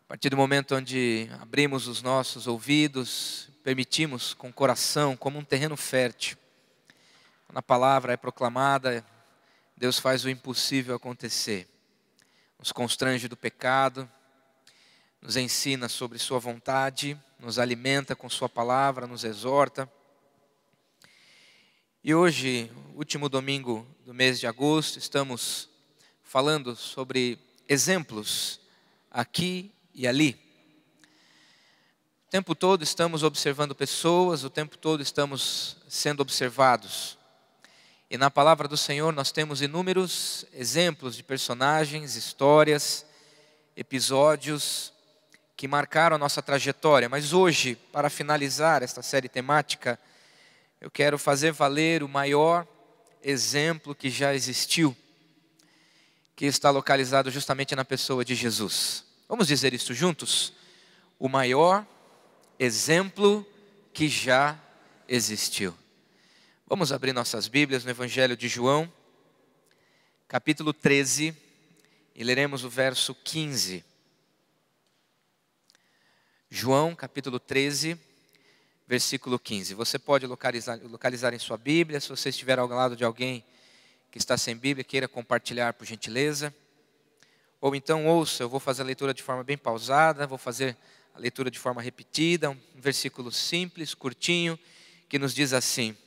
A partir do momento onde abrimos os nossos ouvidos, permitimos com o coração, como um terreno fértil, quando a palavra é proclamada, Deus faz o impossível acontecer. Nos constrange do pecado, nos ensina sobre sua vontade, nos alimenta com sua palavra, nos exorta. E hoje, último domingo do mês de agosto, estamos falando sobre exemplos aqui e ali. O tempo todo estamos observando pessoas, o tempo todo estamos sendo observados. E na palavra do Senhor nós temos inúmeros exemplos de personagens, histórias, episódios que marcaram a nossa trajetória. Mas hoje, para finalizar esta série temática, eu quero fazer valer o maior exemplo que já existiu, que está localizado justamente na pessoa de Jesus. Vamos dizer isso juntos? O maior exemplo que já existiu. Vamos abrir nossas Bíblias no Evangelho de João, capítulo 13, e leremos o verso 15. João, capítulo 13, versículo 15. Você pode localizar em sua Bíblia. Se você estiver ao lado de alguém que está sem Bíblia, queira compartilhar por gentileza. Ou então ouça, eu vou fazer a leitura de forma bem pausada, vou fazer a leitura de forma repetida, um versículo simples, curtinho, que nos diz assim: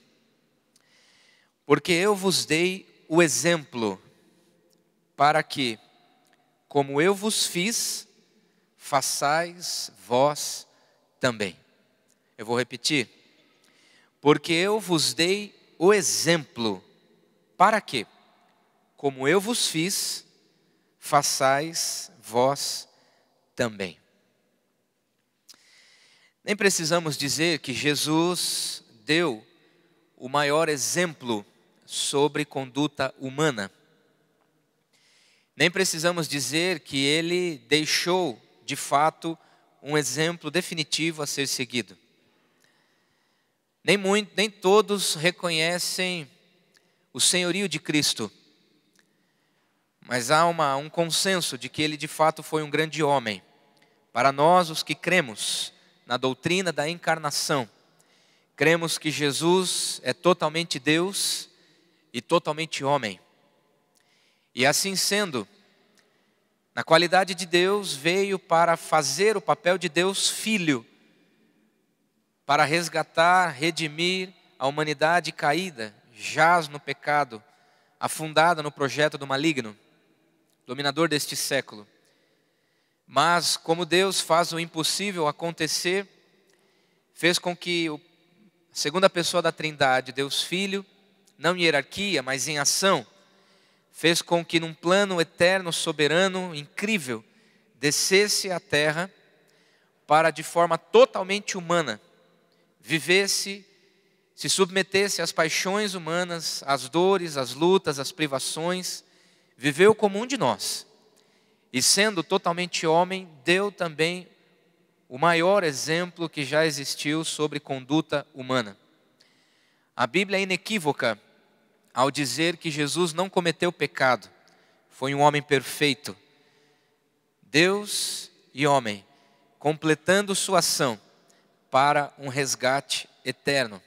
porque eu vos dei o exemplo, para que, como eu vos fiz, façais vós também. Eu vou repetir. Porque eu vos dei o exemplo, para que, como eu vos fiz, façais vós também. Nem precisamos dizer que Jesus deu o maior exemplo sobre conduta humana. Nem precisamos dizer que ele deixou, de fato, um exemplo definitivo a ser seguido. Nem todos reconhecem o senhorio de Cristo. Mas há um consenso de que ele de fato foi um grande homem. Para nós, os que cremos na doutrina da encarnação, cremos que Jesus é totalmente Deus e totalmente homem. E assim sendo, na qualidade de Deus, veio para fazer o papel de Deus Filho, para resgatar, redimir a humanidade caída, jaz no pecado, afundada no projeto do maligno, dominador deste século. Mas como Deus faz o impossível acontecer, fez com que a segunda pessoa da Trindade, Deus Filho, não em hierarquia, mas em ação, fez com que num plano eterno, soberano, incrível, descesse à terra para de forma totalmente humana, vivesse, se submetesse às paixões humanas, às dores, às lutas, às privações, viveu como um de nós. E sendo totalmente homem, deu também o maior exemplo que já existiu sobre conduta humana. A Bíblia é inequívoca ao dizer que Jesus não cometeu pecado. Foi um homem perfeito. Deus e homem, completando sua ação para um resgate eterno.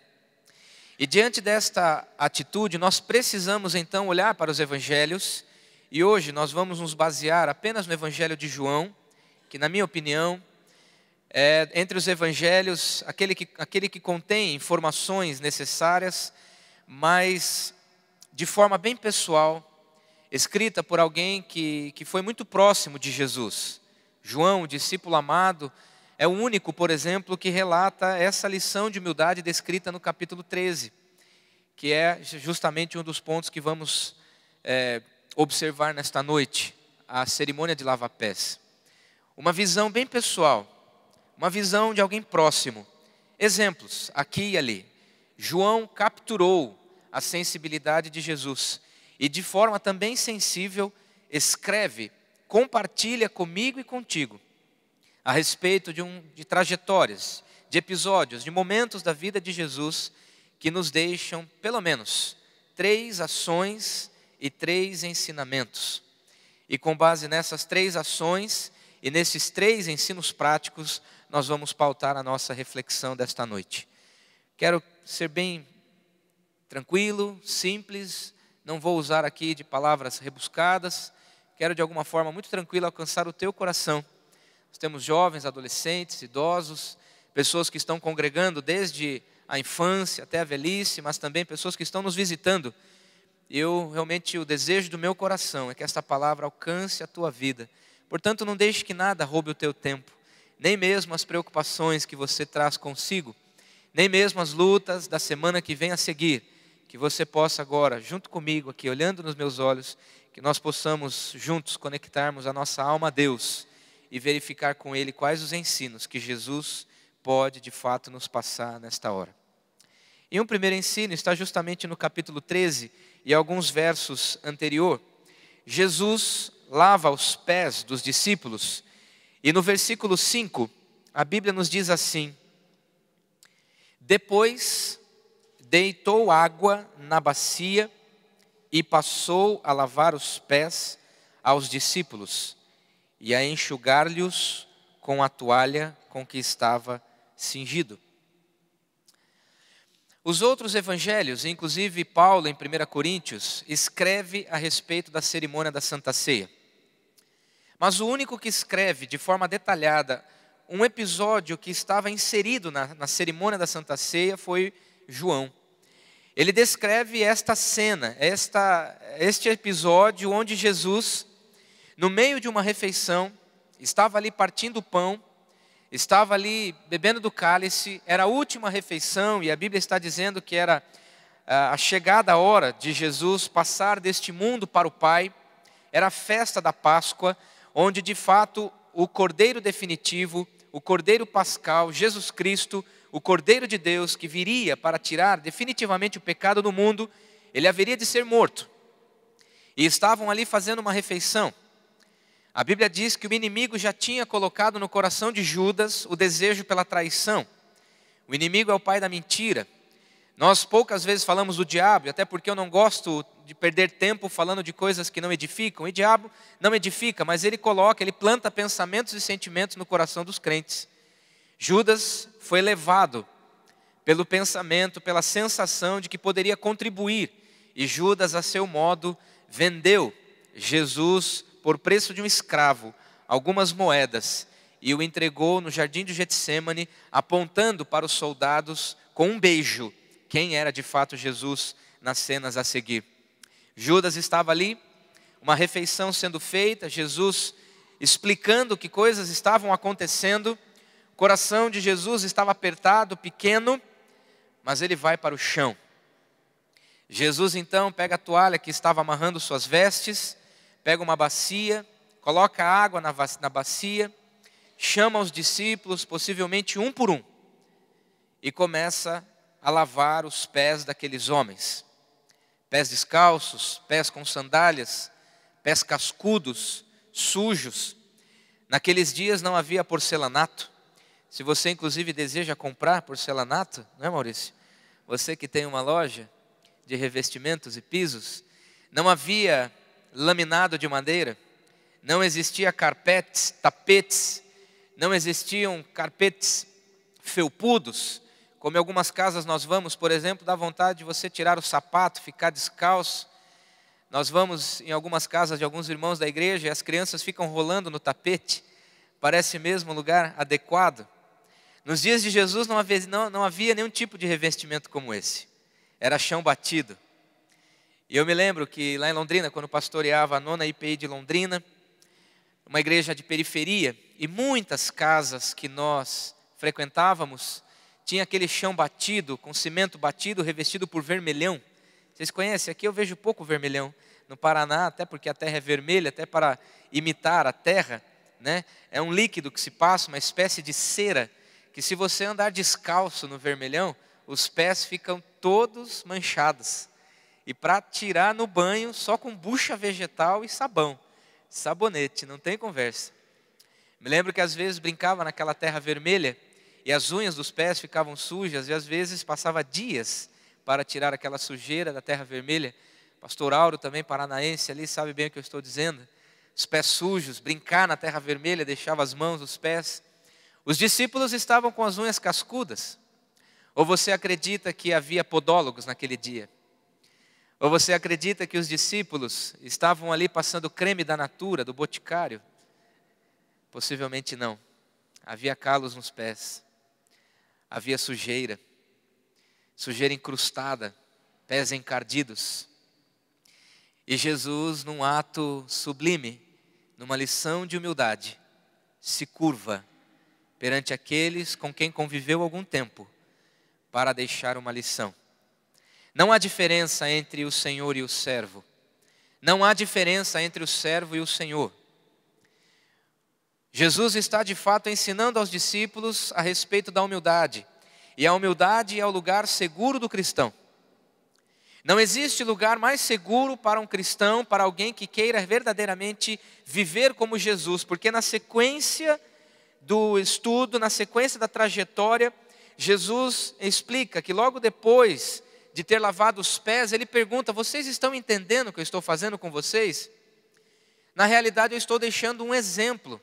E diante desta atitude, nós precisamos então olhar para os evangelhos. E hoje nós vamos nos basear apenas no Evangelho de João, que na minha opinião, é entre os evangelhos, aquele que contém informações necessárias, mas de forma bem pessoal, escrita por alguém que foi muito próximo de Jesus. João, o discípulo amado, é o único, por exemplo, que relata essa lição de humildade descrita no capítulo 13, que é justamente um dos pontos que vamos observar nesta noite, a cerimônia de lava-pés. Uma visão bem pessoal, uma visão de alguém próximo. Exemplos, aqui e ali. João capturou a sensibilidade de Jesus e de forma também sensível escreve, compartilha comigo e contigo a respeito de trajetórias, de episódios, de momentos da vida de Jesus que nos deixam pelo menos 3 ações e 3 ensinamentos. E com base nessas 3 ações E nesses 3 ensinos práticos, nós vamos pautar a nossa reflexão desta noite. Quero ser bem tranquilo, simples, não vou usar aqui de palavras rebuscadas, quero de alguma forma muito tranquila alcançar o teu coração. Nós temos jovens, adolescentes, idosos, pessoas que estão congregando desde a infância até a velhice, mas também pessoas que estão nos visitando. Realmente, o desejo do meu coração é que esta palavra alcance a tua vida. Portanto, não deixe que nada roube o teu tempo, nem mesmo as preocupações que você traz consigo, nem mesmo as lutas da semana que vem a seguir, que você possa agora, junto comigo aqui, olhando nos meus olhos, que nós possamos juntos conectarmos a nossa alma a Deus e verificar com Ele quais os ensinos que Jesus pode de fato nos passar nesta hora. E um primeiro ensino está justamente no capítulo 13 e alguns versos anterior. Jesus lava os pés dos discípulos e no versículo 5 a Bíblia nos diz assim: depois deitou água na bacia e passou a lavar os pés aos discípulos e a enxugar-lhes com a toalha com que estava cingido. Os outros evangelhos, inclusive Paulo em 1 Coríntios, escreve a respeito da cerimônia da Santa Ceia. Mas o único que escreve de forma detalhada um episódio que estava inserido na cerimônia da Santa Ceia foi João. Ele descreve esta cena, este episódio onde Jesus, no meio de uma refeição, estava ali partindo o pão, estava ali bebendo do cálice, era a última refeição e a Bíblia está dizendo que era a chegada a hora de Jesus passar deste mundo para o Pai, era a festa da Páscoa, onde de fato o Cordeiro definitivo, o Cordeiro Pascal, Jesus Cristo, o Cordeiro de Deus que viria para tirar definitivamente o pecado do mundo, ele haveria de ser morto. E estavam ali fazendo uma refeição. A Bíblia diz que o inimigo já tinha colocado no coração de Judas o desejo pela traição. O inimigo é o pai da mentira. Nós poucas vezes falamos do diabo, até porque eu não gosto de perder tempo falando de coisas que não edificam. E o diabo não edifica, mas ele planta pensamentos e sentimentos no coração dos crentes. Judas foi levado pelo pensamento, pela sensação de que poderia contribuir. E Judas, a seu modo, vendeu Jesus por preço de um escravo, algumas moedas, e o entregou no jardim de Getsêmani, apontando para os soldados com um beijo, quem era de fato Jesus nas cenas a seguir. Judas estava ali, uma refeição sendo feita, Jesus explicando que coisas estavam acontecendo, o coração de Jesus estava apertado, pequeno, mas ele vai para o chão. Jesus então pega a toalha que estava amarrando suas vestes, pega uma bacia, coloca água na bacia, chama os discípulos, possivelmente um por um, e começa a lavar os pés daqueles homens. Pés descalços, pés com sandálias, pés cascudos, sujos. Naqueles dias não havia porcelanato. Se você inclusive deseja comprar porcelanato, não é, Maurício? Você que tem uma loja de revestimentos e pisos, não havia laminado de madeira, não existia carpetes, tapetes, não existiam carpetes felpudos, como em algumas casas nós vamos, por exemplo, dá vontade de você tirar o sapato, ficar descalço. Nós vamos em algumas casas de alguns irmãos da igreja e as crianças ficam rolando no tapete, parece mesmo um lugar adequado. Nos dias de Jesus não havia nenhum tipo de revestimento como esse, era chão batido. E eu me lembro que lá em Londrina, quando pastoreava a 9ª IPI de Londrina, uma igreja de periferia, e muitas casas que nós frequentávamos, tinha aquele chão batido, com cimento batido, revestido por vermelhão. Vocês conhecem? Aqui eu vejo pouco vermelhão. No Paraná, até porque a terra é vermelha, até para imitar a terra, né? É um líquido que se passa, uma espécie de cera, que se você andar descalço no vermelhão, os pés ficam todos manchados. E para tirar no banho, só com bucha vegetal e sabão. Sabonete, não tem conversa. Me lembro que às vezes brincava naquela terra vermelha, e as unhas dos pés ficavam sujas, e às vezes passava dias para tirar aquela sujeira da terra vermelha. Pastor Auro também, paranaense ali, sabe bem o que eu estou dizendo. os pés sujos, brincar na terra vermelha, deixava as mãos, os pés. Os discípulos estavam com as unhas cascudas. Ou você acredita que havia podólogos naquele dia? Ou você acredita que os discípulos estavam ali passando creme da Natura, do Boticário? Possivelmente não. Havia calos nos pés. Havia sujeira. Sujeira incrustada. Pés encardidos. E Jesus, num ato sublime, numa lição de humildade, se curva perante aqueles com quem conviveu algum tempo, para deixar uma lição. Não há diferença entre o Senhor e o servo. Não há diferença entre o servo e o Senhor. Jesus está de fato ensinando aos discípulos a respeito da humildade. E a humildade é o lugar seguro do cristão. Não existe lugar mais seguro para um cristão, para alguém que queira verdadeiramente viver como Jesus, porque na sequência do estudo, na sequência da trajetória, Jesus explica que logo depois de ter lavado os pés, ele pergunta: vocês estão entendendo o que eu estou fazendo com vocês? Na realidade eu estou deixando um exemplo.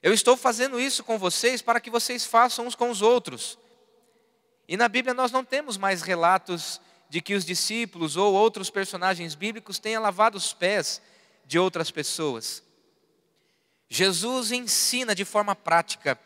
Eu estou fazendo isso com vocês para que vocês façam uns com os outros. E na Bíblia nós não temos mais relatos de que os discípulos ou outros personagens bíblicos tenham lavado os pés de outras pessoas. Jesus ensina de forma prática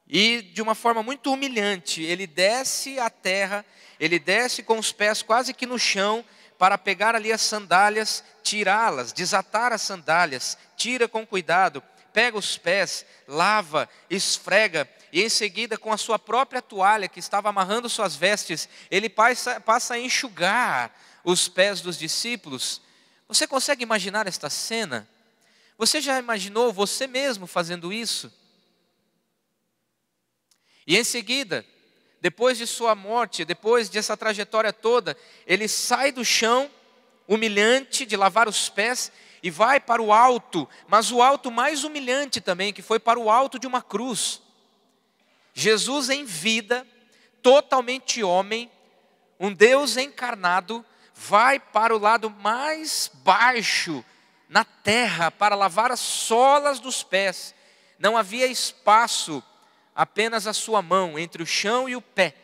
e de uma forma muito humilhante. Ele desce à terra, ele desce com os pés quase que no chão para pegar ali as sandálias, tirá-las, desatar as sandálias, tira com cuidado, pega os pés, lava, esfrega, e em seguida com a sua própria toalha que estava amarrando suas vestes, ele passa a enxugar os pés dos discípulos. Você consegue imaginar esta cena? Você já imaginou você mesmo fazendo isso? E em seguida, depois de sua morte, depois dessa trajetória toda, ele sai do chão, humilhante, de lavar os pés, e vai para o alto, mas o alto mais humilhante também, que foi para o alto de uma cruz. Jesus em vida, totalmente homem, um Deus encarnado, vai para o lado mais baixo na terra para lavar as solas dos pés. Não havia espaço, apenas a sua mão entre o chão e o pé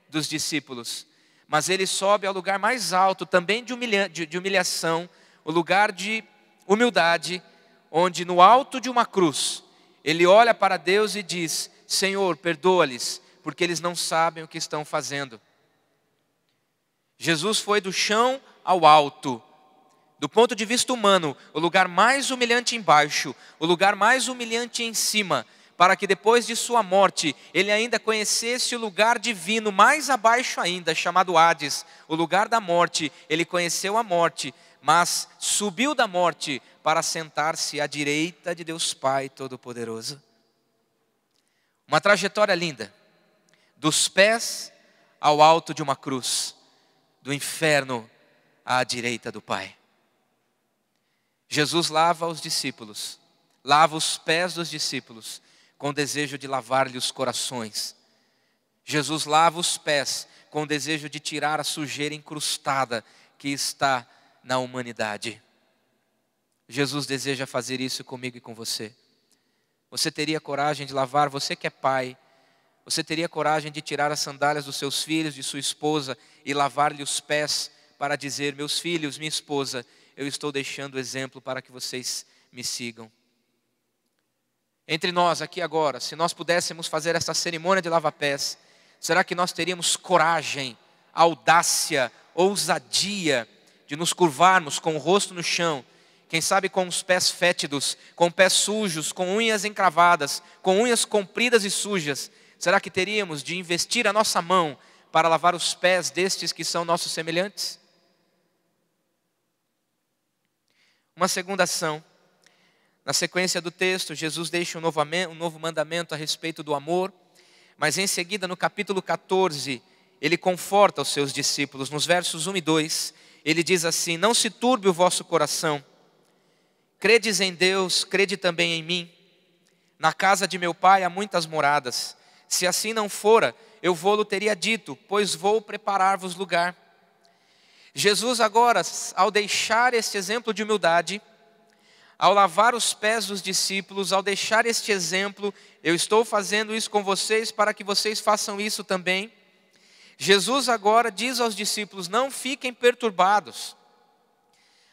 dos discípulos. Mas ele sobe ao lugar mais alto, também de humilhação, o lugar de humildade, onde no alto de uma cruz, ele olha para Deus e diz: Senhor, perdoa-lhes, porque eles não sabem o que estão fazendo. Jesus foi do chão ao alto. Do ponto de vista humano, o lugar mais humilhante embaixo, o lugar mais humilhante em cima, para que depois de sua morte, ele ainda conhecesse o lugar divino mais abaixo ainda, chamado Hades, o lugar da morte. Ele conheceu a morte, mas subiu da morte para sentar-se à direita de Deus Pai Todo-Poderoso. Uma trajetória linda, dos pés ao alto de uma cruz, do inferno à direita do Pai. Jesus lava os discípulos, lava os pés dos discípulos, com o desejo de lavar-lhe os corações. Jesus lava os pés com o desejo de tirar a sujeira incrustada que está na humanidade. Jesus deseja fazer isso comigo e com você. Você teria coragem de lavar, você que é pai, você teria coragem de tirar as sandálias dos seus filhos, de sua esposa, e lavar-lhe os pés para dizer: meus filhos, minha esposa, eu estou deixando exemplo para que vocês me sigam. Entre nós aqui agora, se nós pudéssemos fazer essa cerimônia de lava-pés, será que nós teríamos coragem, audácia, ousadia de nos curvarmos com o rosto no chão, quem sabe com os pés fétidos, com pés sujos, com unhas encravadas, com unhas compridas e sujas? Será que teríamos de investir a nossa mão para lavar os pés destes que são nossos semelhantes? Uma segunda ação. Na sequência do texto, Jesus deixa um novo mandamento a respeito do amor, mas em seguida, no capítulo 14, ele conforta os seus discípulos. Nos versos 1 e 2, ele diz assim: não se turbe o vosso coração, credes em Deus, crede também em mim. Na casa de meu Pai há muitas moradas. Se assim não fora, eu vou-lo teria dito, pois vou preparar-vos lugar. Jesus agora, ao deixar este exemplo de humildade, ao lavar os pés dos discípulos, ao deixar este exemplo, eu estou fazendo isso com vocês para que vocês façam isso também. Jesus agora diz aos discípulos: não fiquem perturbados.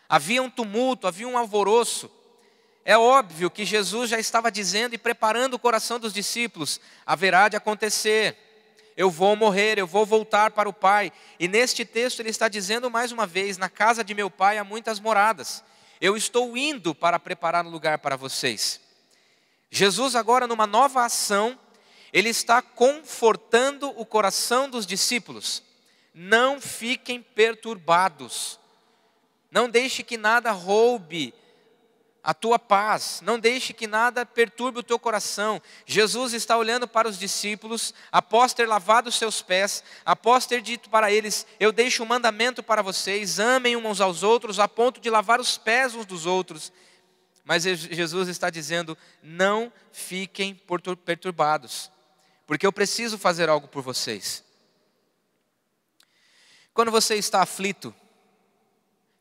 Havia um tumulto, havia um alvoroço. É óbvio que Jesus já estava dizendo e preparando o coração dos discípulos: haverá de acontecer, eu vou morrer, eu vou voltar para o Pai. E neste texto ele está dizendo mais uma vez: na casa de meu Pai há muitas moradas, eu estou indo para preparar um lugar para vocês. Jesus agora, numa nova ação, ele está confortando o coração dos discípulos. Não fiquem perturbados, não deixe que nada roube a tua paz, não deixe que nada perturbe o teu coração. Jesus está olhando para os discípulos, após ter lavado os seus pés, após ter dito para eles: eu deixo um mandamento para vocês, amem uns aos outros, a ponto de lavar os pés uns dos outros. Mas Jesus está dizendo: não fiquem perturbados, porque eu preciso fazer algo por vocês. Quando você está aflito,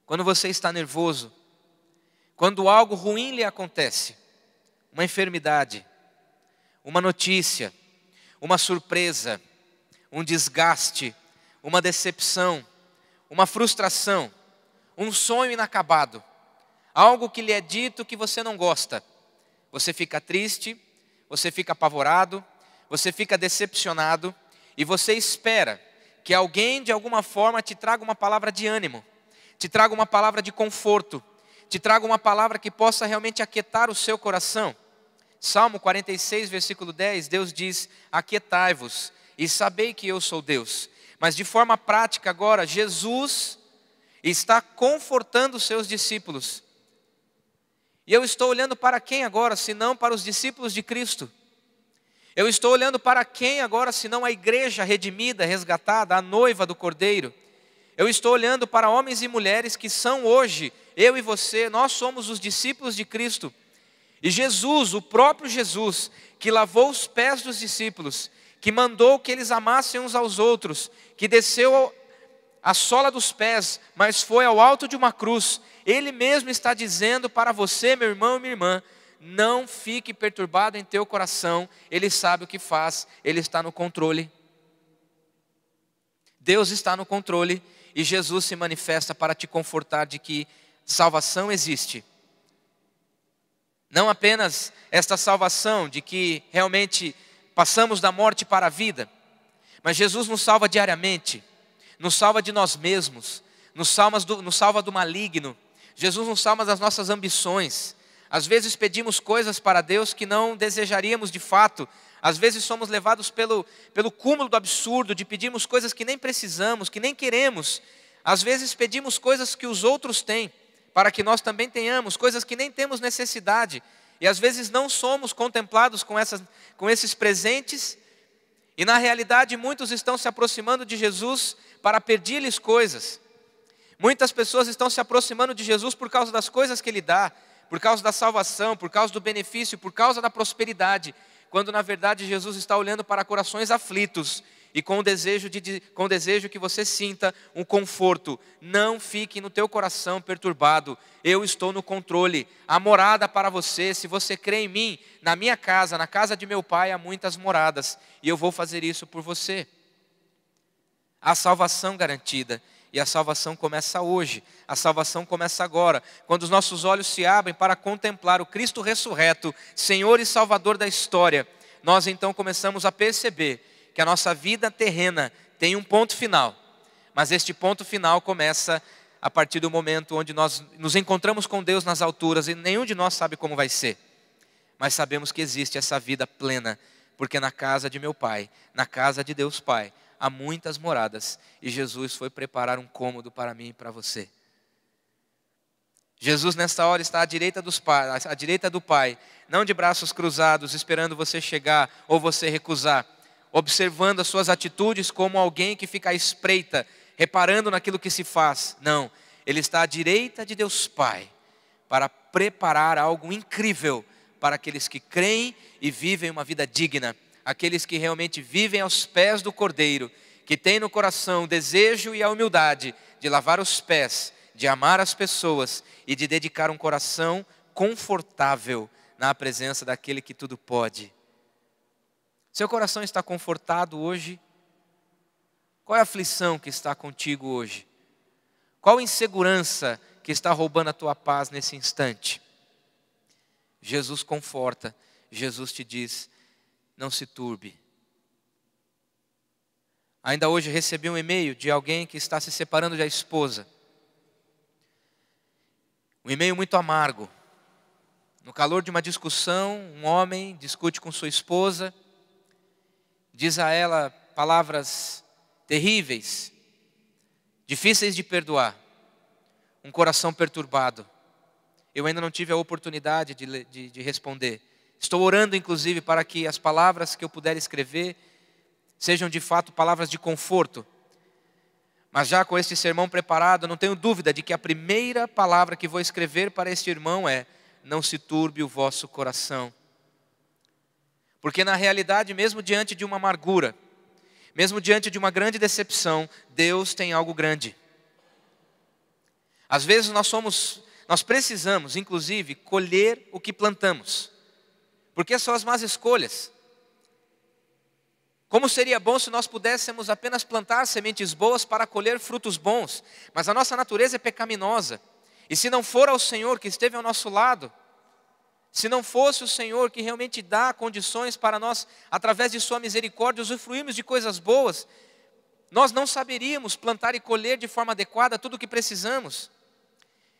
quando você está nervoso, quando algo ruim lhe acontece, uma enfermidade, uma notícia, uma surpresa, um desgaste, uma decepção, uma frustração, um sonho inacabado, algo que lhe é dito que você não gosta, você fica triste, você fica apavorado, você fica decepcionado e você espera que alguém de alguma forma te traga uma palavra de ânimo, te traga uma palavra de conforto, te traga uma palavra que possa realmente aquietar o seu coração. Salmo 46, versículo 10, Deus diz: aquietai-vos e sabei que eu sou Deus. Mas de forma prática agora, Jesus está confortando os seus discípulos. E eu estou olhando para quem agora, senão para os discípulos de Cristo? Eu estou olhando para quem agora, senão a igreja redimida, resgatada, a noiva do Cordeiro? Eu estou olhando para homens e mulheres que são hoje, eu e você, nós somos os discípulos de Cristo. E Jesus, o próprio Jesus, que lavou os pés dos discípulos, que mandou que eles amassem uns aos outros, que desceu a sola dos pés, mas foi ao alto de uma cruz, Ele mesmo está dizendo para você, meu irmão e minha irmã: não fique perturbado em teu coração, Ele sabe o que faz, Ele está no controle. Deus está no controle e Jesus se manifesta para te confortar de que salvação existe. Não apenas esta salvação de que realmente passamos da morte para a vida, mas Jesus nos salva diariamente, nos salva de nós mesmos, nos salva do maligno. Jesus nos salva das nossas ambições. Às vezes pedimos coisas para Deus que não desejaríamos de fato. Às vezes somos levados pelo cúmulo do absurdo de pedirmos coisas que nem precisamos, que nem queremos. Às vezes pedimos coisas que os outros têm, para que nós também tenhamos, coisas que nem temos necessidade. E às vezes não somos contemplados com esses presentes. E na realidade muitos estão se aproximando de Jesus para pedir-lhes coisas. Muitas pessoas estão se aproximando de Jesus por causa das coisas que Ele dá, por causa da salvação, por causa do benefício, por causa da prosperidade, quando na verdade Jesus está olhando para corações aflitos e com o desejo que você sinta um conforto. Não fique no teu coração perturbado, eu estou no controle, há morada para você. Se você crê em mim, na minha casa, na casa de meu Pai há muitas moradas, e eu vou fazer isso por você. Há salvação garantida. E a salvação começa hoje, a salvação começa agora, quando os nossos olhos se abrem para contemplar o Cristo ressurreto, Senhor e Salvador da história. Nós então começamos a perceber que a nossa vida terrena tem um ponto final, mas este ponto final começa a partir do momento onde nós nos encontramos com Deus nas alturas, e nenhum de nós sabe como vai ser, mas sabemos que existe essa vida plena, porque na casa de meu Pai, na casa de Deus Pai, há muitas moradas, e Jesus foi preparar um cômodo para mim e para você. Jesus nesta hora está à direita do Pai, não de braços cruzados, esperando você chegar ou você recusar, observando as suas atitudes como alguém que fica à espreita, reparando naquilo que se faz. Não, Ele está à direita de Deus Pai, para preparar algo incrível para aqueles que creem e vivem uma vida digna. Aqueles que realmente vivem aos pés do Cordeiro, que têm no coração o desejo e a humildade de lavar os pés, de amar as pessoas e de dedicar um coração confortável na presença daquele que tudo pode. Seu coração está confortado hoje? Qual é a aflição que está contigo hoje? Qual insegurança que está roubando a tua paz nesse instante? Jesus conforta, Jesus te diz, não se turbe. Ainda hoje recebi um e-mail de alguém que está se separando da esposa. Um e-mail muito amargo. No calor de uma discussão, um homem discute com sua esposa, diz a ela palavras terríveis, difíceis de perdoar, um coração perturbado. Eu ainda não tive a oportunidade de responder. Estou orando, inclusive, para que as palavras que eu puder escrever sejam de fato palavras de conforto. Mas já com este sermão preparado, não tenho dúvida de que a primeira palavra que vou escrever para este irmão é: não se turbe o vosso coração. Porque na realidade, mesmo diante de uma amargura, mesmo diante de uma grande decepção, Deus tem algo grande. Às vezes nós precisamos, inclusive, colher o que plantamos. Porque são as más escolhas. Como seria bom se nós pudéssemos apenas plantar sementes boas para colher frutos bons. Mas a nossa natureza é pecaminosa. E se não for ao Senhor que esteve ao nosso lado, se não fosse o Senhor que realmente dá condições para nós, através de sua misericórdia, usufruirmos de coisas boas, nós não saberíamos plantar e colher de forma adequada tudo o que precisamos.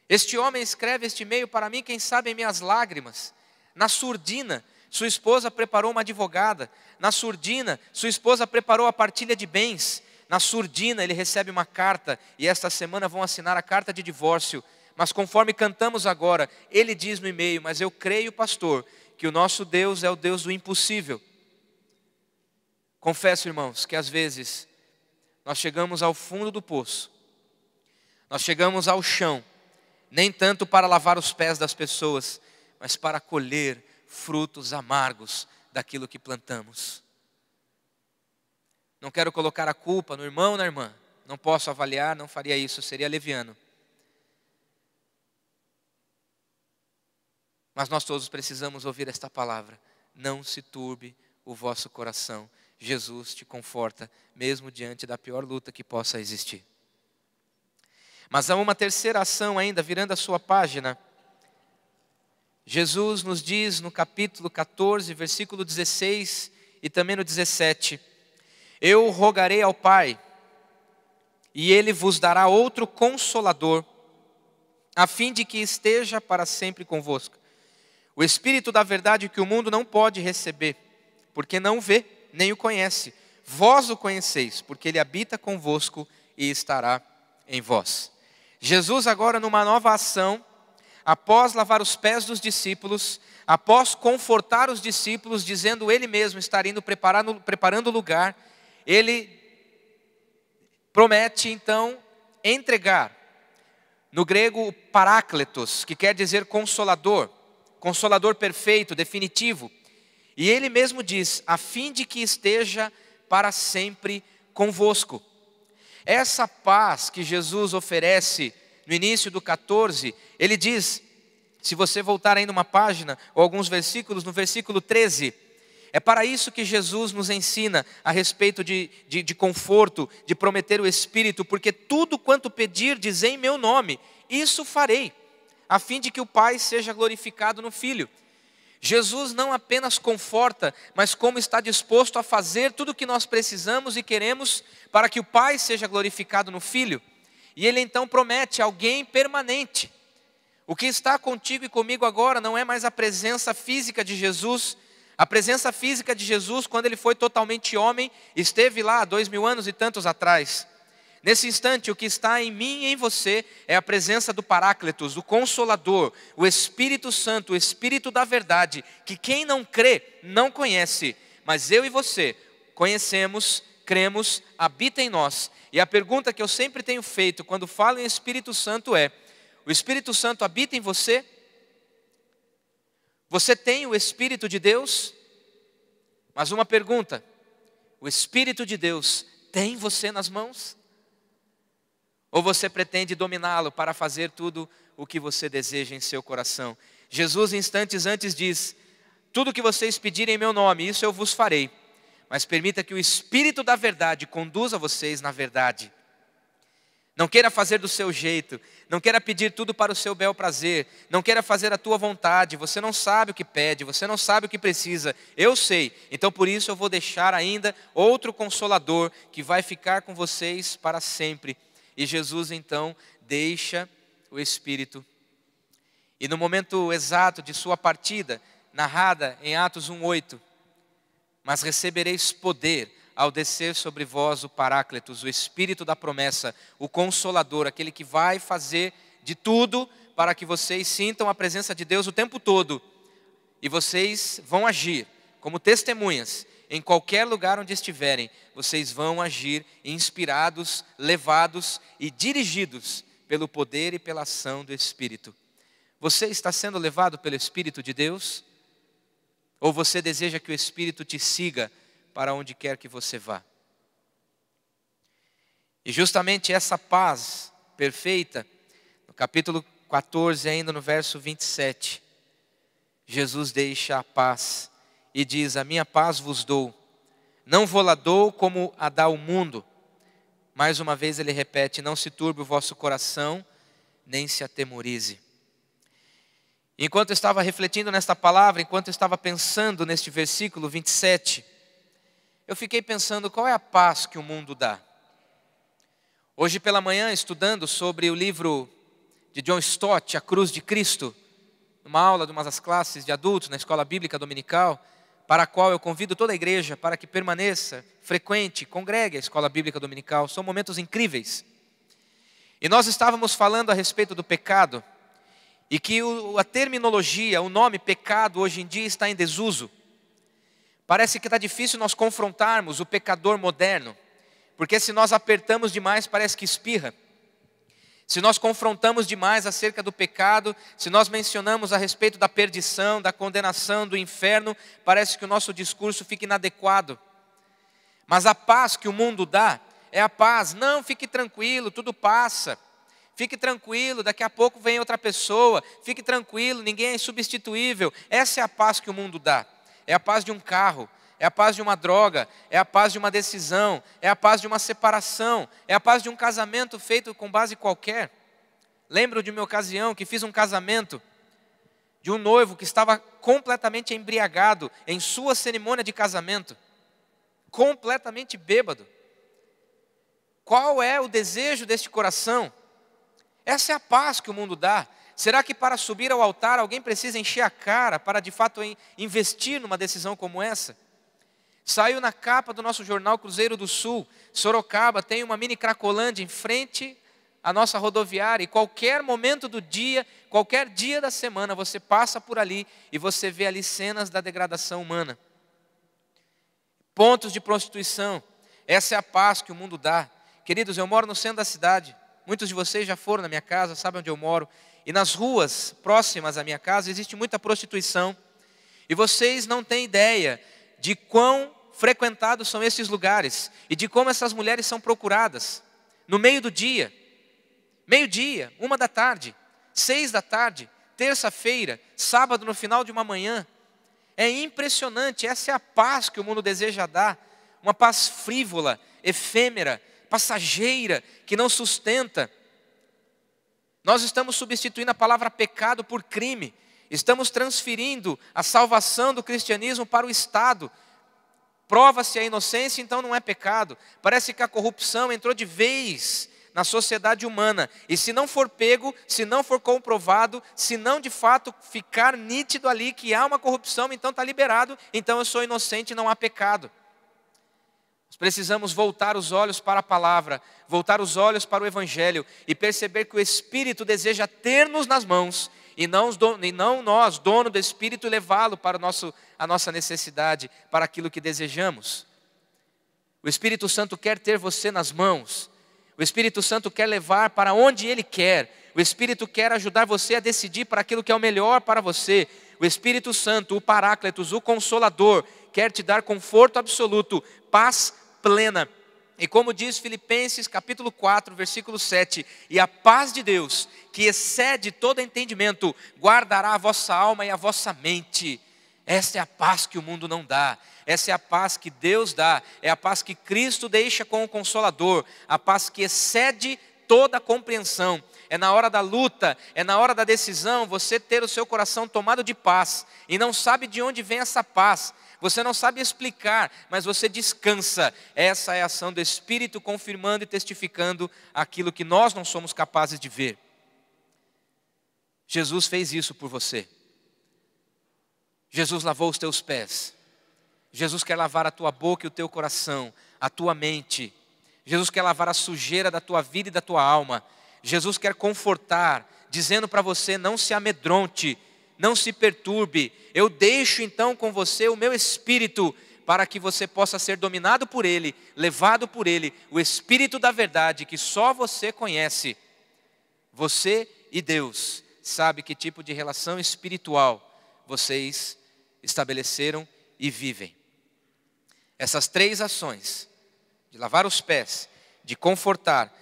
Este homem escreve este e-mail para mim, quem sabe em minhas lágrimas. Na surdina, sua esposa preparou uma advogada. Na surdina, sua esposa preparou a partilha de bens. Na surdina, ele recebe uma carta e esta semana vão assinar a carta de divórcio. Mas conforme cantamos agora, ele diz no e-mail: mas eu creio, pastor, que o nosso Deus é o Deus do impossível. Confesso, irmãos, que às vezes nós chegamos ao fundo do poço, nós chegamos ao chão, nem tanto para lavar os pés das pessoas, mas para colher frutos amargos daquilo que plantamos. Não quero colocar a culpa no irmão ou na irmã, não posso avaliar, não faria isso, seria leviano. Mas nós todos precisamos ouvir esta palavra: não se turbe o vosso coração. Jesus te conforta, mesmo diante da pior luta que possa existir. Mas há uma terceira ação ainda, virando a sua página. Jesus nos diz no capítulo 14, versículo 16 e também no 17: eu rogarei ao Pai, e Ele vos dará outro Consolador, a fim de que esteja para sempre convosco. O Espírito da verdade que o mundo não pode receber, porque não vê, nem o conhece. Vós o conheceis, porque Ele habita convosco e estará em vós. Jesus agora numa nova ação, após lavar os pés dos discípulos, após confortar os discípulos, dizendo Ele mesmo estar indo preparando o lugar, Ele promete então entregar, no grego parácletos, que quer dizer consolador, Consolador perfeito, definitivo. E Ele mesmo diz: a fim de que esteja para sempre convosco. Essa paz que Jesus oferece no início do 14, Ele diz, se você voltar ainda uma página, ou alguns versículos, no versículo 13, é para isso que Jesus nos ensina a respeito de conforto, de prometer o Espírito, porque tudo quanto pedirdes em meu nome, isso farei, a fim de que o Pai seja glorificado no Filho. Jesus não apenas conforta, mas como está disposto a fazer tudo o que nós precisamos e queremos para que o Pai seja glorificado no Filho. E Ele então promete alguém permanente. O que está contigo e comigo agora não é mais a presença física de Jesus. A presença física de Jesus, quando Ele foi totalmente homem, esteve lá há 2000 anos e tantos atrás. Nesse instante, o que está em mim e em você é a presença do Paráclitos, do Consolador, o Espírito Santo, o Espírito da verdade, que quem não crê, não conhece, mas eu e você conhecemos, cremos, habita em nós. E a pergunta que eu sempre tenho feito quando falo em Espírito Santo é: o Espírito Santo habita em você? Você tem o Espírito de Deus? Mas uma pergunta: o Espírito de Deus tem você nas mãos? Ou você pretende dominá-lo para fazer tudo o que você deseja em seu coração? Jesus, instantes antes, diz: tudo que vocês pedirem em meu nome, isso eu vos farei. Mas permita que o Espírito da verdade conduza vocês na verdade. Não queira fazer do seu jeito, não queira pedir tudo para o seu bel prazer, não queira fazer a tua vontade, você não sabe o que pede, você não sabe o que precisa, eu sei, então por isso eu vou deixar ainda outro Consolador que vai ficar com vocês para sempre. E Jesus então deixa o Espírito. E no momento exato de sua partida, narrada em Atos 1:8, mas recebereis poder ao descer sobre vós o Paráclitos, o Espírito da promessa, o Consolador, aquele que vai fazer de tudo para que vocês sintam a presença de Deus o tempo todo. E vocês vão agir como testemunhas em qualquer lugar onde estiverem. Vocês vão agir inspirados, levados e dirigidos pelo poder e pela ação do Espírito. Você está sendo levado pelo Espírito de Deus? Ou você deseja que o Espírito te siga para onde quer que você vá? E justamente essa paz perfeita, no capítulo 14, ainda no verso 27, Jesus deixa a paz e diz: a minha paz vos dou, não vou-la dou como a dá o mundo. Mais uma vez ele repete: não se turbe o vosso coração, nem se atemorize. Enquanto eu estava refletindo nesta palavra, enquanto eu estava pensando neste versículo 27, eu fiquei pensando qual é a paz que o mundo dá. Hoje pela manhã, estudando sobre o livro de John Stott, A Cruz de Cristo, numa aula de uma das classes de adultos na escola bíblica dominical, para a qual eu convido toda a igreja para que permaneça, frequente, congregue a escola bíblica dominical. São momentos incríveis. E nós estávamos falando a respeito do pecado, e que a terminologia, o nome pecado hoje em dia está em desuso. Parece que está difícil nós confrontarmos o pecador moderno, porque se nós apertamos demais parece que espirra. Se nós confrontamos demais acerca do pecado, se nós mencionamos a respeito da perdição, da condenação, do inferno, parece que o nosso discurso fica inadequado. Mas a paz que o mundo dá é a paz: não, fique tranquilo, tudo passa. Fique tranquilo, daqui a pouco vem outra pessoa. Fique tranquilo, ninguém é insubstituível. Essa é a paz que o mundo dá. É a paz de um carro, é a paz de uma droga, é a paz de uma decisão, é a paz de uma separação, é a paz de um casamento feito com base qualquer. Lembro de uma ocasião que fiz um casamento de um noivo que estava completamente embriagado em sua cerimônia de casamento, completamente bêbado. Qual é o desejo deste coração? Essa é a paz que o mundo dá. Será que para subir ao altar alguém precisa encher a cara para de fato investir numa decisão como essa? Saiu na capa do nosso jornal Cruzeiro do Sul, Sorocaba tem uma mini Cracolândia em frente à nossa rodoviária, e qualquer momento do dia, qualquer dia da semana, você passa por ali e você vê ali cenas da degradação humana. Pontos de prostituição. Essa é a paz que o mundo dá. Queridos, eu moro no centro da cidade. Muitos de vocês já foram na minha casa, sabem onde eu moro. E nas ruas próximas à minha casa existe muita prostituição. E vocês não têm ideia de quão frequentados são esses lugares. E de como essas mulheres são procuradas. No meio do dia. Meio-dia, 13h, 18h, terça-feira, sábado no final de uma manhã. É impressionante, essa é a paz que o mundo deseja dar. Uma paz frívola, efêmera, passageira, que não sustenta. Nós estamos substituindo a palavra pecado por crime. Estamos transferindo a salvação do cristianismo para o Estado. Prova-se a inocência, então não é pecado. Parece que a corrupção entrou de vez na sociedade humana. E se não for pego, se não for comprovado, se não de fato ficar nítido ali que há uma corrupção, então está liberado, então eu sou inocente e não há pecado. Nós precisamos voltar os olhos para a palavra, voltar os olhos para o Evangelho e perceber que o Espírito deseja ter-nos nas mãos e não nós, dono do Espírito, levá-lo para a nossa necessidade, para aquilo que desejamos. O Espírito Santo quer ter você nas mãos. O Espírito Santo quer levar para onde Ele quer. O Espírito quer ajudar você a decidir para aquilo que é o melhor para você. O Espírito Santo, o Paráclitos, o Consolador, quer te dar conforto absoluto, paz plena. E como diz Filipenses capítulo 4, versículo 7, e a paz de Deus, que excede todo entendimento, guardará a vossa alma e a vossa mente. Essa é a paz que o mundo não dá, essa é a paz que Deus dá, é a paz que Cristo deixa com o Consolador, a paz que excede toda a compreensão. É na hora da luta, é na hora da decisão, você ter o seu coração tomado de paz, e não sabe de onde vem essa paz, você não sabe explicar, mas você descansa. Essa é a ação do Espírito confirmando e testificando aquilo que nós não somos capazes de ver. Jesus fez isso por você. Jesus lavou os teus pés. Jesus quer lavar a tua boca e o teu coração, a tua mente. Jesus quer lavar a sujeira da tua vida e da tua alma. Jesus quer confortar, dizendo para você: não se amedronte, não se perturbe. Eu deixo então com você o meu Espírito, para que você possa ser dominado por Ele, levado por Ele, o Espírito da verdade que só você conhece. Você e Deus sabe que tipo de relação espiritual vocês estabeleceram e vivem. Essas três ações, de lavar os pés, de confortar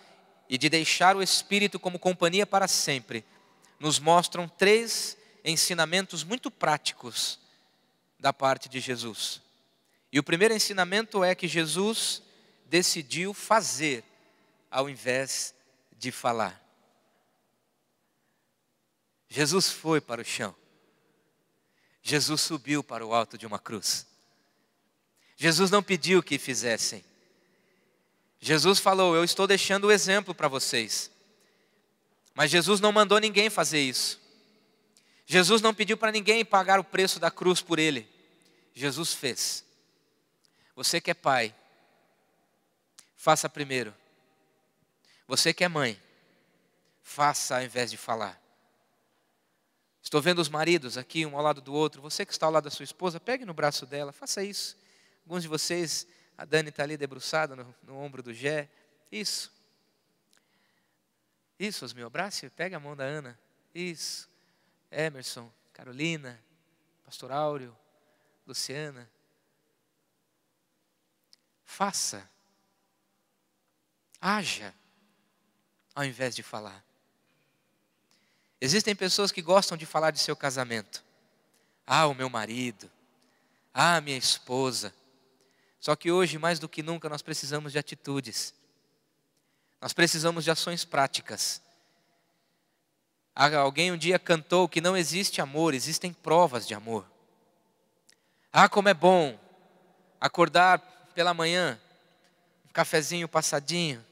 e de deixar o Espírito como companhia para sempre, nos mostram três ensinamentos muito práticos da parte de Jesus. E o primeiro ensinamento é que Jesus decidiu fazer ao invés de falar. Jesus foi para o chão. Jesus subiu para o alto de uma cruz. Jesus não pediu que fizessem. Jesus falou: eu estou deixando o exemplo para vocês. Mas Jesus não mandou ninguém fazer isso. Jesus não pediu para ninguém pagar o preço da cruz por Ele. Jesus fez. Você que é pai, faça primeiro. Você que é mãe, faça ao invés de falar. Estou vendo os maridos aqui, um ao lado do outro. Você que está ao lado da sua esposa, pegue no braço dela, faça isso. Alguns de vocês, a Dani está ali debruçada no ombro do Gé. Isso. Isso, Osmil, abrace, pega a mão da Ana. Isso. Emerson, Carolina, Pastor Áureo, Luciana. Faça. Haja, ao invés de falar. Existem pessoas que gostam de falar de seu casamento. Ah, o meu marido. Ah, minha esposa. Só que hoje, mais do que nunca, nós precisamos de atitudes. Nós precisamos de ações práticas. Alguém um dia cantou que não existe amor, existem provas de amor. Ah, como é bom acordar pela manhã, um cafezinho passadinho.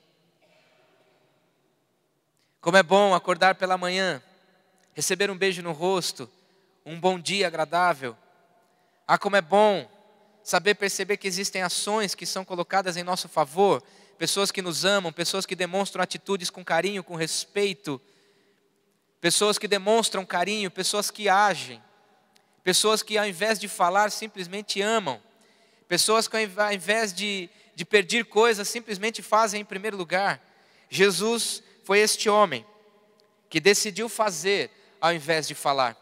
Como é bom acordar pela manhã, receber um beijo no rosto, um bom dia agradável. Ah, como é bom saber perceber que existem ações que são colocadas em nosso favor, pessoas que nos amam, pessoas que demonstram atitudes com carinho, com respeito, pessoas que demonstram carinho, pessoas que agem, pessoas que ao invés de falar simplesmente amam, pessoas que ao invés de pedir coisas simplesmente fazem em primeiro lugar. Jesus foi este homem que decidiu fazer ao invés de falar.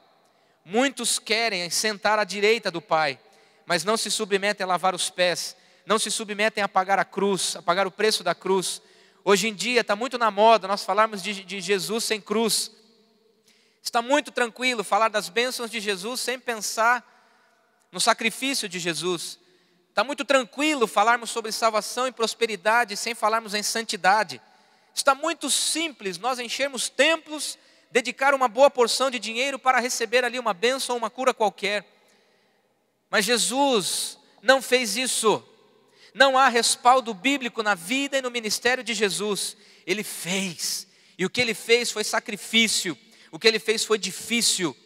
Muitos querem sentar à direita do Pai, mas não se submetem a lavar os pés, não se submetem a pagar a cruz, a pagar o preço da cruz. Hoje em dia está muito na moda nós falarmos de Jesus sem cruz. Está muito tranquilo falar das bênçãos de Jesus sem pensar no sacrifício de Jesus. Está muito tranquilo falarmos sobre salvação e prosperidade sem falarmos em santidade. Está muito simples nós enchermos templos, dedicar uma boa porção de dinheiro para receber ali uma bênção ou uma cura qualquer. Mas Jesus não fez isso. Não há respaldo bíblico na vida e no ministério de Jesus. Ele fez. E o que Ele fez foi sacrifício. O que Ele fez foi difícil.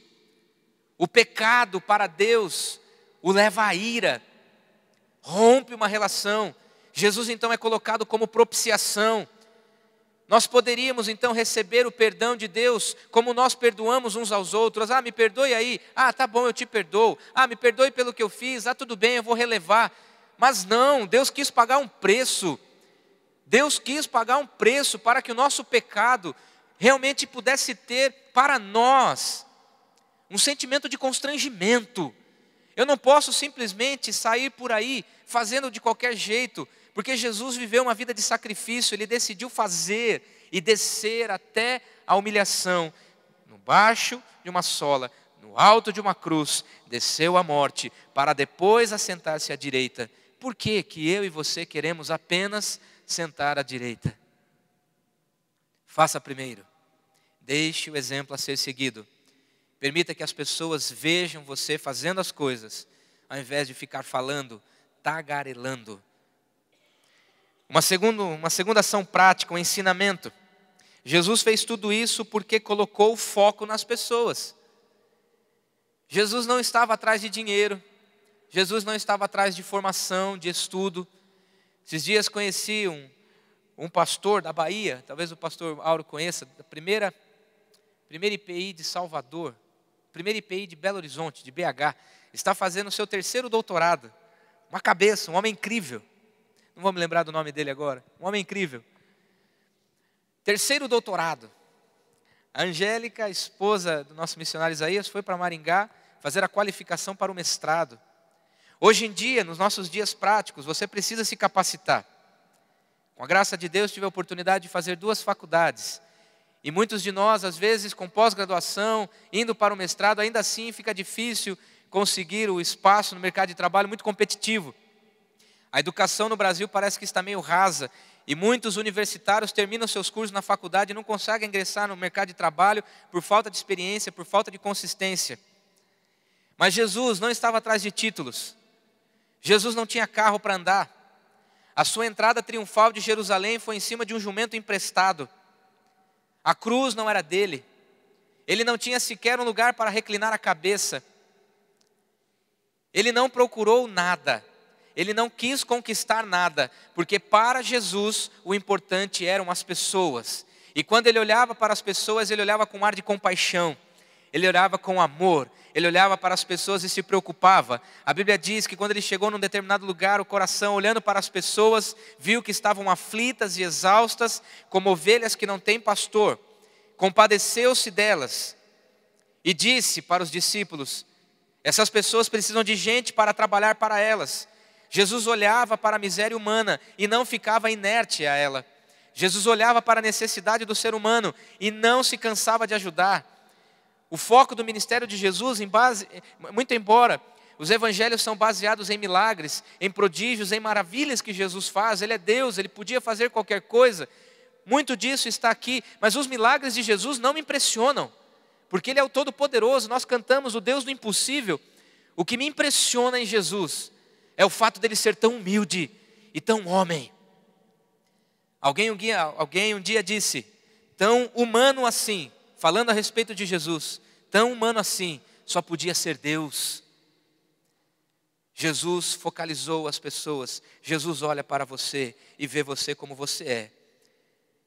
O pecado para Deus o leva à ira. Rompe uma relação. Jesus então é colocado como propiciação. Nós poderíamos então receber o perdão de Deus como nós perdoamos uns aos outros. Ah, me perdoe aí. Ah, tá bom, eu te perdoo. Ah, me perdoe pelo que eu fiz. Ah, tudo bem, eu vou relevar. Mas não, Deus quis pagar um preço. Deus quis pagar um preço para que o nosso pecado realmente pudesse ter para nós um sentimento de constrangimento. Eu não posso simplesmente sair por aí fazendo de qualquer jeito, Porque Jesus viveu uma vida de sacrifício, ele decidiu fazer e descer até a humilhação, no baixo de uma sola, no alto de uma cruz, desceu à morte, para depois assentar-se à direita. Por que que eu e você queremos apenas sentar à direita? Faça primeiro, deixe o exemplo a ser seguido. Permita que as pessoas vejam você fazendo as coisas, ao invés de ficar falando, tagarelando. Uma segunda ação prática, um ensinamento. Jesus fez tudo isso porque colocou o foco nas pessoas. Jesus não estava atrás de dinheiro. Jesus não estava atrás de formação, de estudo. Esses dias conheci um pastor da Bahia, talvez o pastor Auro conheça, da primeira IPI de Salvador, primeira IPI de Belo Horizonte, de BH. Está fazendo o seu 3º doutorado. Uma cabeça, um homem incrível. Não vou me lembrar do nome dele agora. Um homem incrível. 3º doutorado. A Angélica, a esposa do nosso missionário Isaías, foi para Maringá fazer a qualificação para o mestrado. Hoje em dia, nos nossos dias práticos, você precisa se capacitar. Com a graça de Deus, tive a oportunidade de fazer 2 faculdades. E muitos de nós, às vezes, com pós-graduação, indo para o mestrado, ainda assim fica difícil conseguir o espaço no mercado de trabalho muito competitivo. A educação no Brasil parece que está meio rasa. E muitos universitários terminam seus cursos na faculdade e não conseguem ingressar no mercado de trabalho por falta de experiência, por falta de consistência. Mas Jesus não estava atrás de títulos. Jesus não tinha carro para andar. A sua entrada triunfal de Jerusalém foi em cima de um jumento emprestado. A cruz não era dele. Ele não tinha sequer um lugar para reclinar a cabeça. Ele não procurou nada. Ele não quis conquistar nada, porque para Jesus o importante eram as pessoas. E quando ele olhava para as pessoas, ele olhava com um ar de compaixão. Ele olhava com amor. Ele olhava para as pessoas e se preocupava. A Bíblia diz que quando ele chegou num determinado lugar, o coração, olhando para as pessoas, viu que estavam aflitas e exaustas, como ovelhas que não têm pastor. Compadeceu-se delas e disse para os discípulos: essas pessoas precisam de gente para trabalhar para elas. Jesus olhava para a miséria humana e não ficava inerte a ela. Jesus olhava para a necessidade do ser humano e não se cansava de ajudar. O foco do ministério de Jesus, muito embora os evangelhos são baseados em milagres, em prodígios, em maravilhas que Jesus faz, Ele é Deus, Ele podia fazer qualquer coisa. Muito disso está aqui, mas os milagres de Jesus não me impressionam, porque Ele é o Todo-Poderoso. Nós cantamos o Deus do impossível. O que me impressiona em Jesus é o fato dele ser tão humilde e tão homem. Alguém um dia disse, tão humano assim, falando a respeito de Jesus, tão humano assim, só podia ser Deus. Jesus focalizou as pessoas. Jesus olha para você e vê você como você é.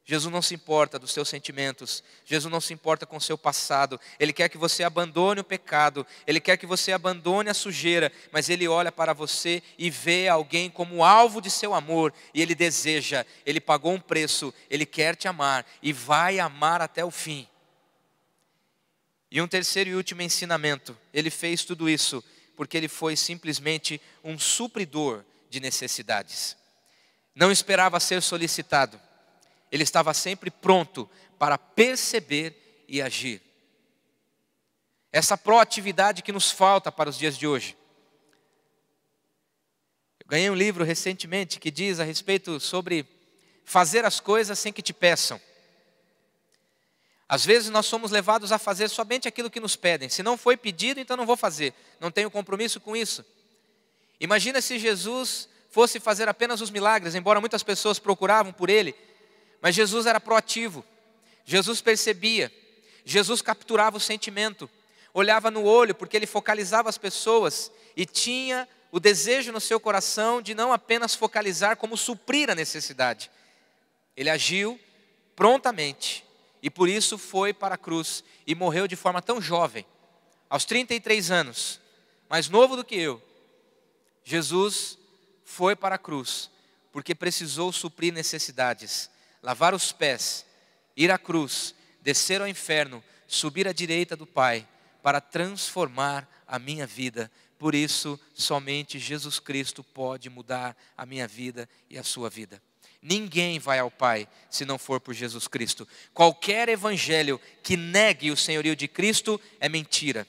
Jesus não se importa dos seus sentimentos. Jesus não se importa com o seu passado. Ele quer que você abandone o pecado. Ele quer que você abandone a sujeira. Mas Ele olha para você e vê alguém como alvo de seu amor. E Ele deseja, Ele pagou um preço. Ele quer te amar e vai amar até o fim. E um terceiro e último ensinamento. Ele fez tudo isso porque Ele foi simplesmente um supridor de necessidades. Não esperava ser solicitado. Ele estava sempre pronto para perceber e agir. Essa proatividade que nos falta para os dias de hoje. Eu ganhei um livro recentemente que diz a respeito sobre fazer as coisas sem que te peçam. Às vezes nós somos levados a fazer somente aquilo que nos pedem. Se não foi pedido, então não vou fazer. Não tenho compromisso com isso. Imagina se Jesus fosse fazer apenas os milagres, embora muitas pessoas procuravam por Ele. Mas Jesus era proativo, Jesus percebia, Jesus capturava o sentimento, olhava no olho porque Ele focalizava as pessoas e tinha o desejo no seu coração de não apenas focalizar como suprir a necessidade. Ele agiu prontamente e por isso foi para a cruz e morreu de forma tão jovem, aos 33 anos, mais novo do que eu. Jesus foi para a cruz porque precisou suprir necessidades. Lavar os pés, ir à cruz, descer ao inferno, subir à direita do Pai, para transformar a minha vida, Por isso, somente Jesus Cristo pode mudar a minha vida e a sua vida. Ninguém vai ao Pai se não for por Jesus Cristo. Qualquer evangelho que negue o senhorio de Cristo é mentira.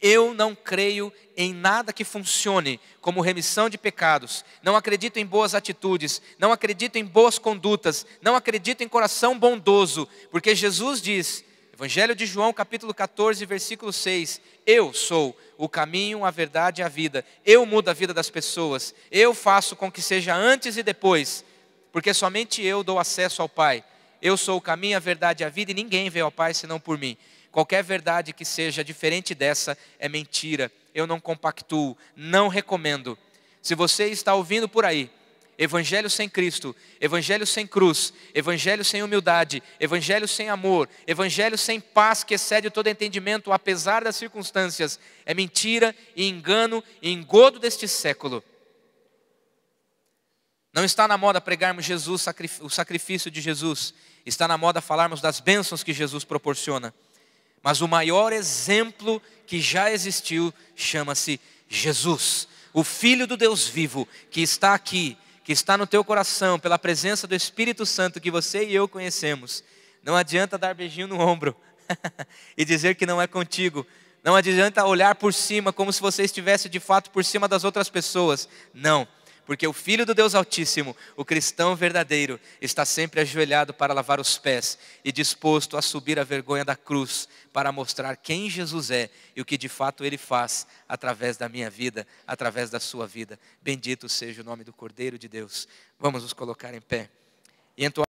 Eu não creio em nada que funcione como remissão de pecados. Não acredito em boas atitudes. Não acredito em boas condutas. Não acredito em coração bondoso. Porque Jesus diz, Evangelho de João capítulo 14, versículo 6. Eu sou o caminho, a verdade e a vida. Eu mudo a vida das pessoas. Eu faço com que seja antes e depois. Porque somente eu dou acesso ao Pai. Eu sou o caminho, a verdade e a vida. E ninguém veio ao Pai senão por mim. Qualquer verdade que seja diferente dessa é mentira. Eu não compactuo, não recomendo. Se você está ouvindo por aí, evangelho sem Cristo, evangelho sem cruz, evangelho sem humildade, evangelho sem amor, evangelho sem paz que excede todo entendimento, apesar das circunstâncias, é mentira e engano e engodo deste século. Não está na moda pregarmos Jesus, o sacrifício de Jesus. Está na moda falarmos das bênçãos que Jesus proporciona. Mas o maior exemplo que já existiu chama-se Jesus, o Filho do Deus vivo, que está aqui, que está no teu coração, pela presença do Espírito Santo que você e eu conhecemos. Não adianta dar beijinho no ombro e dizer que não é contigo. Não adianta olhar por cima como se você estivesse de fato por cima das outras pessoas. Não. Porque o Filho do Deus Altíssimo, o cristão verdadeiro, está sempre ajoelhado para lavar os pés e disposto a subir a vergonha da cruz para mostrar quem Jesus é e o que de fato Ele faz através da minha vida, através da sua vida. Bendito seja o nome do Cordeiro de Deus. Vamos nos colocar em pé e entoar